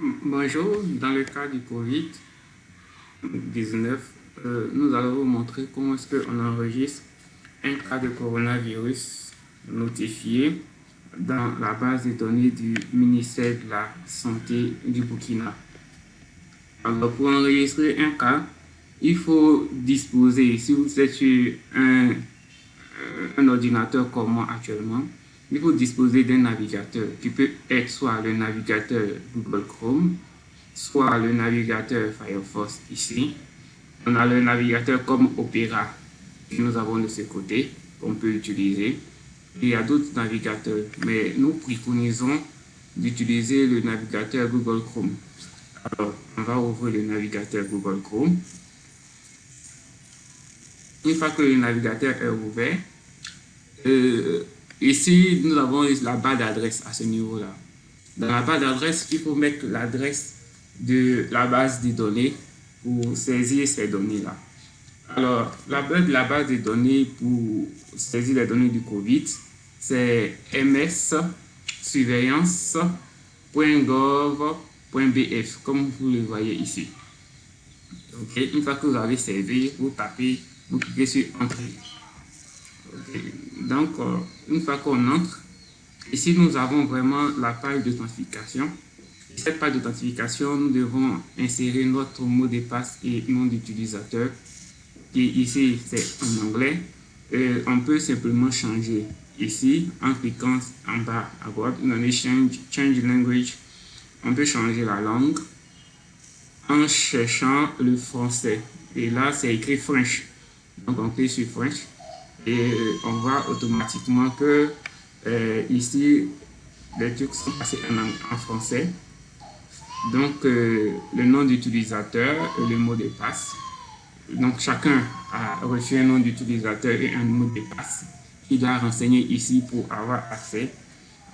Bonjour, dans le cas du Covid-19, nous allons vous montrer comment est-ce qu'on enregistre un cas de coronavirus notifié dans la base de données du ministère de la Santé du Burkina. Alors, pour enregistrer un cas, il faut disposer, si vous êtes sur un ordinateur comme moi actuellement, il faut disposer d'un navigateur qui peut être soit le navigateur Google Chrome, soit le navigateur Firefox ici. On a le navigateur comme Opera que nous avons de ce côté, qu'on peut utiliser. Il y a d'autres navigateurs, mais nous préconisons d'utiliser le navigateur Google Chrome. Alors, on va ouvrir le navigateur Google Chrome. Une fois que le navigateur est ouvert, ici, nous avons la barre d'adresse à ce niveau-là. Dans la barre d'adresse, il faut mettre l'adresse de la base de données pour saisir ces données-là. Alors, la base de données pour saisir les données du COVID, c'est mssurveillance.gov.bf, comme vous le voyez ici. Okay. Une fois que vous avez saisi, vous tapez, vous cliquez sur Entrée. Okay. Donc, une fois qu'on entre, ici nous avons vraiment la page d'authentification. Cette page d'authentification, nous devons insérer notre mot de passe et nom d'utilisateur. Et ici, c'est en anglais. On peut simplement changer ici en cliquant en bas à droite. On a change language. On peut changer la langue en cherchant le français. Et là, c'est écrit French. Donc, on clique sur French et on voit automatiquement que ici, les trucs sont passés en français. Donc, le nom d'utilisateur et le mot de passe. Donc, chacun a reçu un nom d'utilisateur et un mot de passe. Il doit renseigner ici pour avoir accès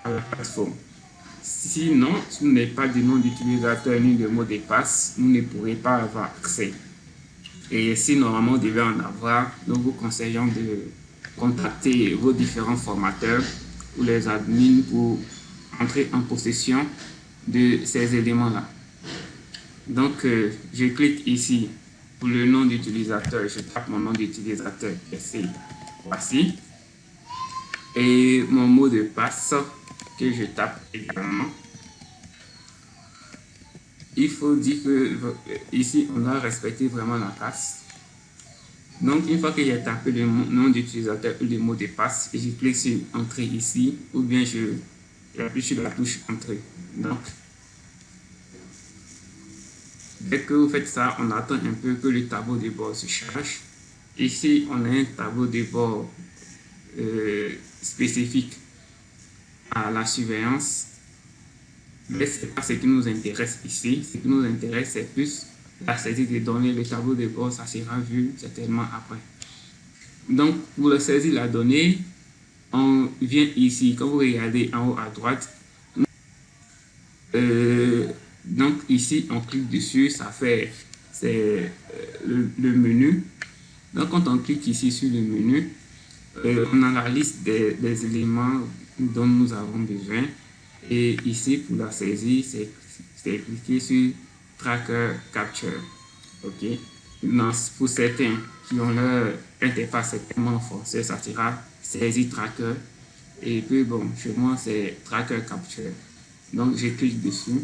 à la plateforme. Sinon, si vous n'avez pas de nom d'utilisateur ni de mot de passe, vous ne pourrez pas avoir accès. Et si normalement vous devez en avoir, nous vous conseillons de contacter vos différents formateurs ou les admins pour entrer en possession de ces éléments-là. Donc, je clique ici pour le nom d'utilisateur. Je tape mon nom d'utilisateur, c'est voici. Et mon mot de passe que je tape également. Il faut dire que ici, on doit respecter vraiment la casse. Donc, une fois que j'ai tapé le nom d'utilisateur ou le mot de passe, je clique sur Entrée ici, ou bien j'appuie sur la touche Entrée. Donc, dès que vous faites ça, on attend un peu que le tableau de bord se charge. Ici, on a un tableau de bord spécifique à la surveillance. Mais ce n'est pas ce qui nous intéresse ici. Ce qui nous intéresse, c'est plus la saisie des données. Le tableau de bord, ça sera vu certainement après. Donc, pour la saisie de la donnée, on vient ici. Quand vous regardez en haut à droite, donc ici, on clique dessus, ça fait le menu. Donc, quand on clique ici sur le menu, on a la liste des éléments dont nous avons besoin. Et ici, pour la saisie, c'est cliquer sur Tracker Capture. OK. Non, pour certains qui ont leur interface certainement en français, ça sera Saisie Tracker. Et puis, bon, chez moi, c'est Tracker Capture. Donc, je clique dessus.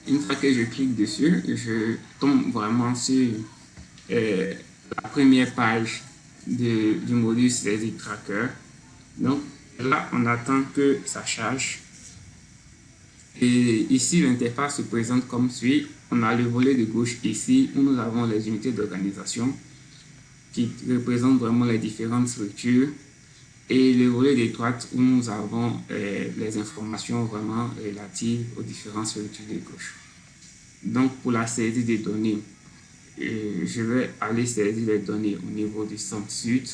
Une fois que je clique dessus, je tombe vraiment sur la première page du module Saisie Tracker. Donc, là, on attend que ça charge. Et ici, l'interface se présente comme suit. On a le volet de gauche ici, où nous avons les unités d'organisation qui représentent vraiment les différentes structures. Et le volet de droite, où nous avons les informations vraiment relatives aux différentes structures de gauche. Donc, pour la saisie des données, je vais aller saisir les données au niveau du centre sud,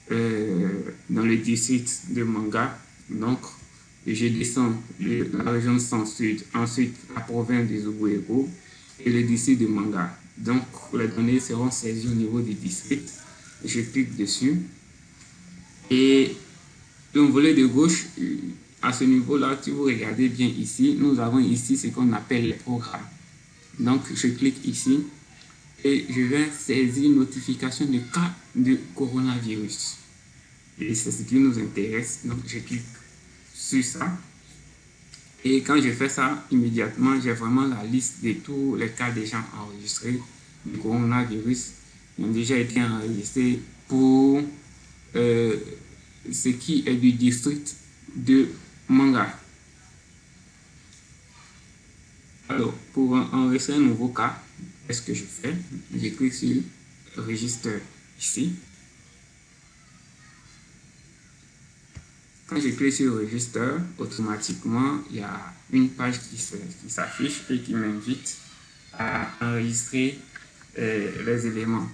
dans le district de Manga. Donc, je descends la région de centre-sud, ensuite la province des Zouguéro et le district de Manga. Donc, les données seront saisies au niveau du district. Je clique dessus. Et le volet de gauche, à ce niveau-là, si vous regardez bien ici, nous avons ici ce qu'on appelle les programmes. Donc, je clique ici et je vais saisir notification de cas de coronavirus. Et c'est ce qui nous intéresse. Donc, je clique sur ça. Et quand je fais ça, immédiatement, j'ai vraiment la liste de tous les cas déjà enregistrés du coronavirus qui ont déjà été enregistrés pour ce qui est du district de Manga. Alors, pour enregistrer un nouveau cas, qu'est-ce que je fais? Je clique sur registre ici. Quand je clique sur registre, automatiquement, il y a une page qui s'affiche et qui m'invite à enregistrer les éléments.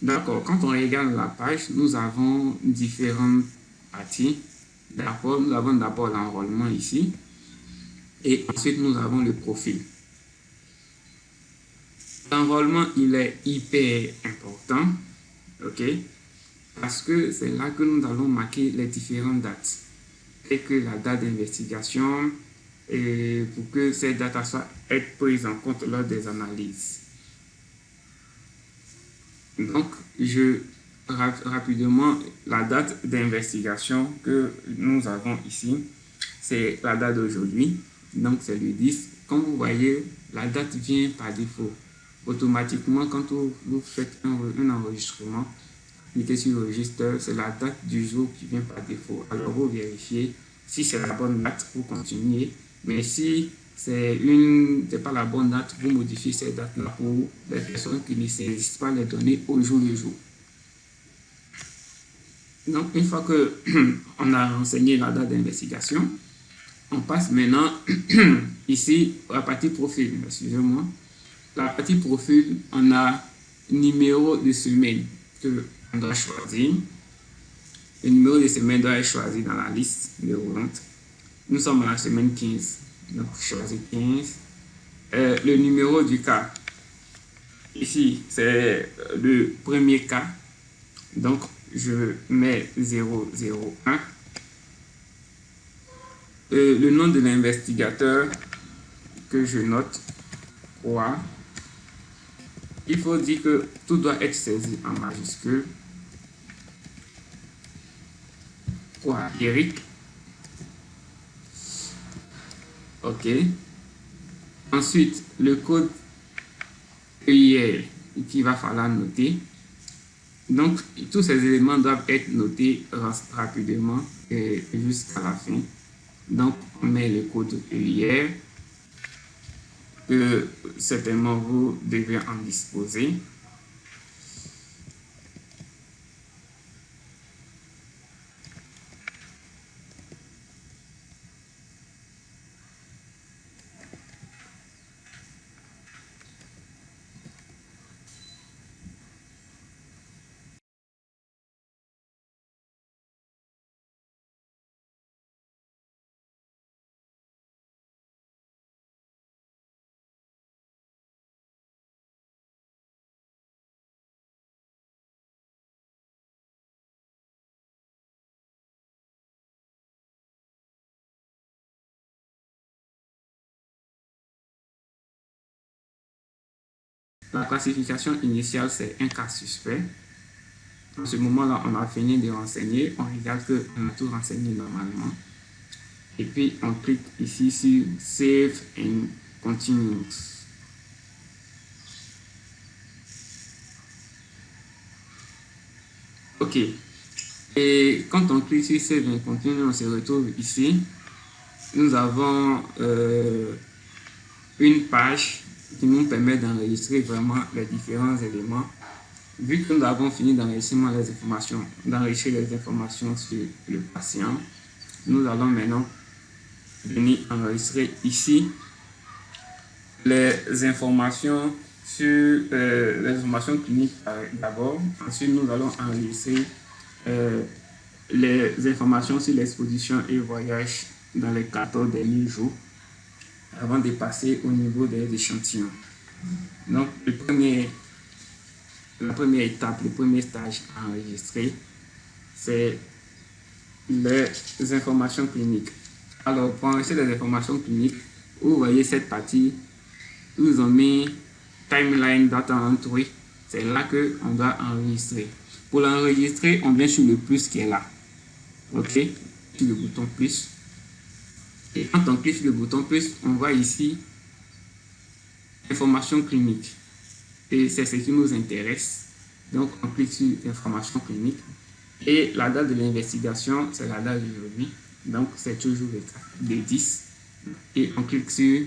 D'accord, quand on regarde la page, nous avons différentes parties. D'accord, nous avons d'abord l'enrôlement ici et ensuite nous avons le profil. L'enrôlement, il est hyper important, ok, parce que c'est là que nous allons marquer les différentes dates et que la date d'investigation et pour que ces dates soient prises en compte lors des analyses. Donc, rapidement, la date d'investigation que nous avons ici, c'est la date d'aujourd'hui. Donc, c'est le 10. Comme vous voyez, la date vient par défaut. Automatiquement, quand vous faites un enregistrement, cliquez sur le registre, c'est la date du jour qui vient par défaut. Alors, vous vérifiez si c'est la bonne date, vous continuez. Mais si c'est pas la bonne date, vous modifiez cette date-là pour les personnes qui ne saisissent pas les données au jour le jour. Donc, une fois que on a renseigné la date d'investigation, on passe maintenant ici à la partie profil. Excusez-moi. La partie profil, on a numéro de semaine que on doit choisir. Le numéro de semaine doit être choisi dans la liste déroulante. Nous sommes à la semaine 15. Donc, choisir 15. Le numéro du cas. Ici, c'est le premier cas. Donc, je mets 001. Le nom de l'investigateur que je note, 3. Il faut dire que tout doit être saisi en majuscule. 3. Eric. OK. Ensuite, le code EIR qu'il va falloir noter. Donc, tous ces éléments doivent être notés rapidement et jusqu'à la fin. Donc, on met le code EIR que certainement vous devez en disposer. La classification initiale, c'est un cas suspect. À ce moment-là, on a fini de renseigner. On regarde qu'on a tout renseigné normalement. Et puis, on clique ici sur Save and Continue. OK. Et quand on clique sur Save and Continue, on se retrouve ici. Nous avons une page qui nous permet d'enregistrer vraiment les différents éléments. Vu que nous avons fini d'enregistrer les informations sur le patient, nous allons maintenant venir enregistrer ici les informations sur les informations cliniques d'abord. Ensuite, nous allons enregistrer les informations sur l'exposition et voyage dans les 14 derniers jours avant de passer au niveau des échantillons. Donc, la première étape, le premier stage à enregistrer, c'est les informations cliniques. Alors, pour enregistrer les informations cliniques, vous voyez cette partie, ils ont mis Timeline Data Entry. C'est là qu'on doit enregistrer. Pour l'enregistrer, on vient sur le plus qui est là. OK? Sur le bouton plus. Et quand on clique sur le bouton plus, on voit ici information clinique. Et c'est ce qui nous intéresse. Donc, on clique sur information clinique. Et la date de l'investigation, c'est la date d'aujourd'hui. Donc, c'est toujours le 10. Et on clique sur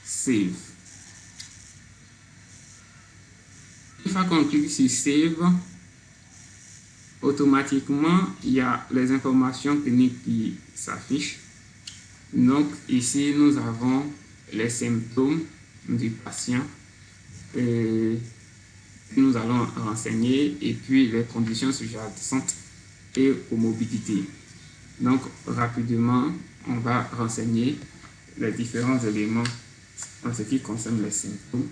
Save. Une fois qu'on clique sur Save, automatiquement, il y a les informations cliniques qui s'affichent. Donc, ici, nous avons les symptômes du patient. Nous allons renseigner et puis les conditions sous-jacentes et aux mobilités. Donc, rapidement, on va renseigner les différents éléments en ce qui concerne les symptômes.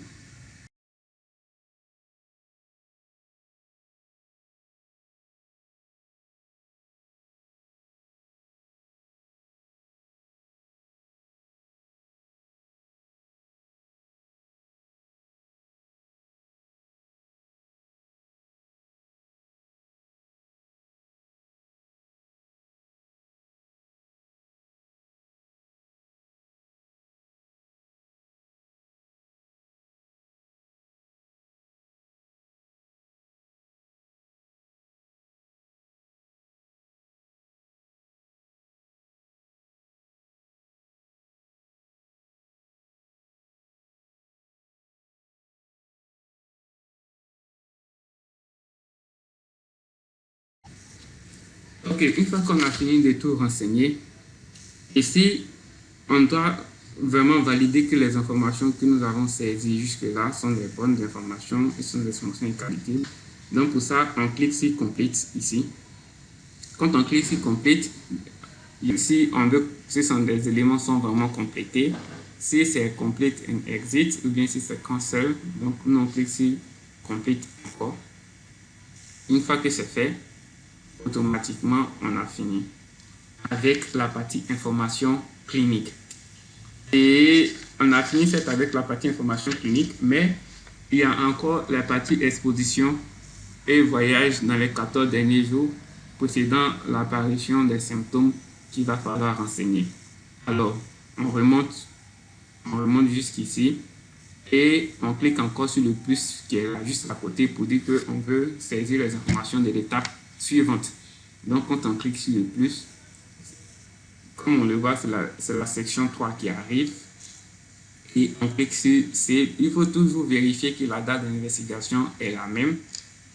Ok, une fois qu'on a fini de tout renseigner, ici, on doit vraiment valider que les informations que nous avons saisies jusque-là sont des bonnes informations et sont des informations de qualité. Donc, pour ça, on clique sur Complete ici. Quand on clique sur Complete, ici, on veut si les éléments sont vraiment complétés. Si c'est Complete and Exit ou bien si c'est Cancel, donc nous on clique sur Complete encore. Une fois que c'est fait, automatiquement, on a fini avec la partie information clinique. Et on a fini avec la partie information clinique, mais il y a encore la partie exposition et voyage dans les 14 derniers jours précédant l'apparition des symptômes qu'il va falloir renseigner. Alors, on remonte jusqu'ici et on clique encore sur le plus qui est là juste à côté pour dire qu'on veut saisir les informations de l'étape suivante. Donc, quand on clique sur le plus, comme on le voit, c'est la section 3 qui arrive. Et on clique sur Save. Il faut toujours vérifier que la date d'investigation est la même.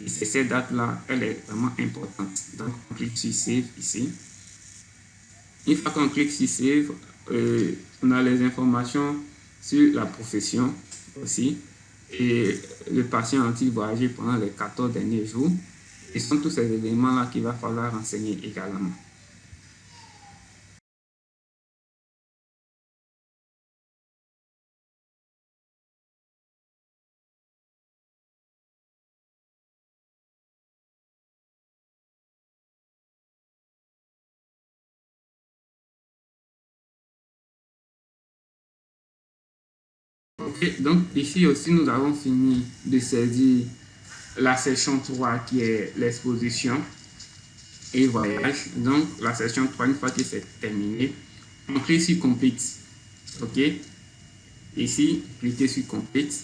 Et c'est cette date-là, elle est vraiment importante. Donc, on clique sur Save ici. Une fois qu'on clique sur Save, on a les informations sur la profession aussi. Et le patient a-t-il voyagé pendant les 14 derniers jours. Et ce sont tous ces éléments-là qu'il va falloir renseigner également. Ok, donc ici aussi, nous avons fini de saisir la section 3 qui est l'exposition et voyage. Donc, la section 3, une fois que c'est terminé, on clique sur Complete. OK. Ici, cliquez sur Complete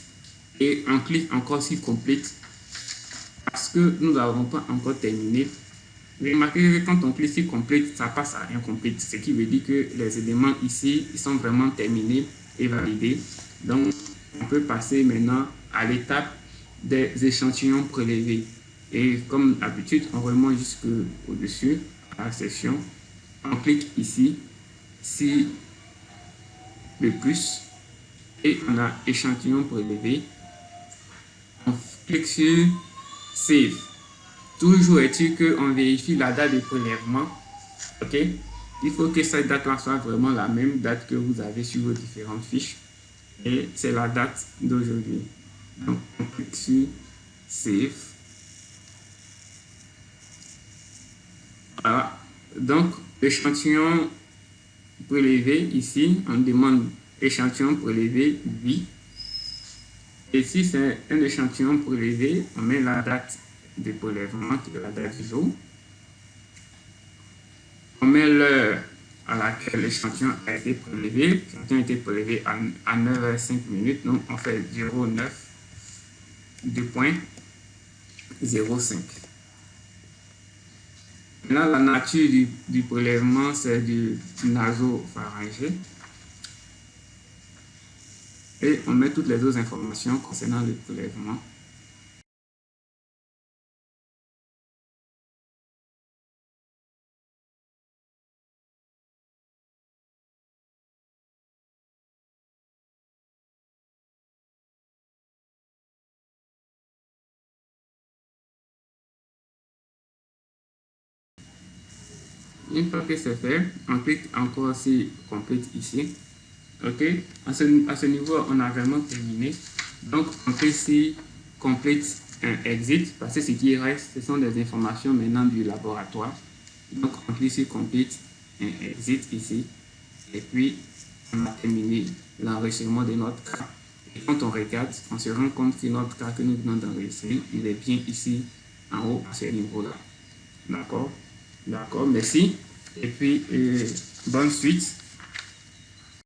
et on clique encore sur Complete parce que nous n'avons pas encore terminé. Remarquez que quand on clique sur Complete, ça passe à Incomplete, ce qui veut dire que les éléments ici, ils sont vraiment terminés et validés. Donc, on peut passer maintenant à l'étape des échantillons prélevés. Et comme d'habitude, on remonte jusqu'au-dessus, à la section. On clique ici, sur le plus, et on a échantillon prélevé. On clique sur Save. Toujours est-il qu'on vérifie la date de prélèvement. OK? Il faut que cette date-là soit vraiment la même date que vous avez sur vos différentes fiches. Et c'est la date d'aujourd'hui. Donc, on clique sur Save. Voilà. Donc, l'échantillon prélever ici, on demande échantillon prélevé, oui. Et si c'est un échantillon prélevé, on met la date de prélèvement, qui est la date du jour. On met l'heure à laquelle l'échantillon a été prélevé. L'échantillon a été prélevé à 9h05, donc on fait 09 2.05. Là, la nature du prélèvement, c'est du nasopharyngé. Et on met toutes les autres informations concernant le prélèvement. Une fois que c'est fait, on clique encore sur complete ici. Ok, à ce niveau, on a vraiment terminé. Donc, on clique sur complete un exit, parce que ce qui reste, ce sont des informations maintenant du laboratoire. Donc, on clique sur complete un exit ici. Et puis, on a terminé l'enregistrement de notre cas. Et quand on regarde, on se rend compte que notre cas que nous venons d'enregistrer, il est bien ici, en haut, à ce niveau-là. D'accord? D'accord, merci. Et puis, bonne suite.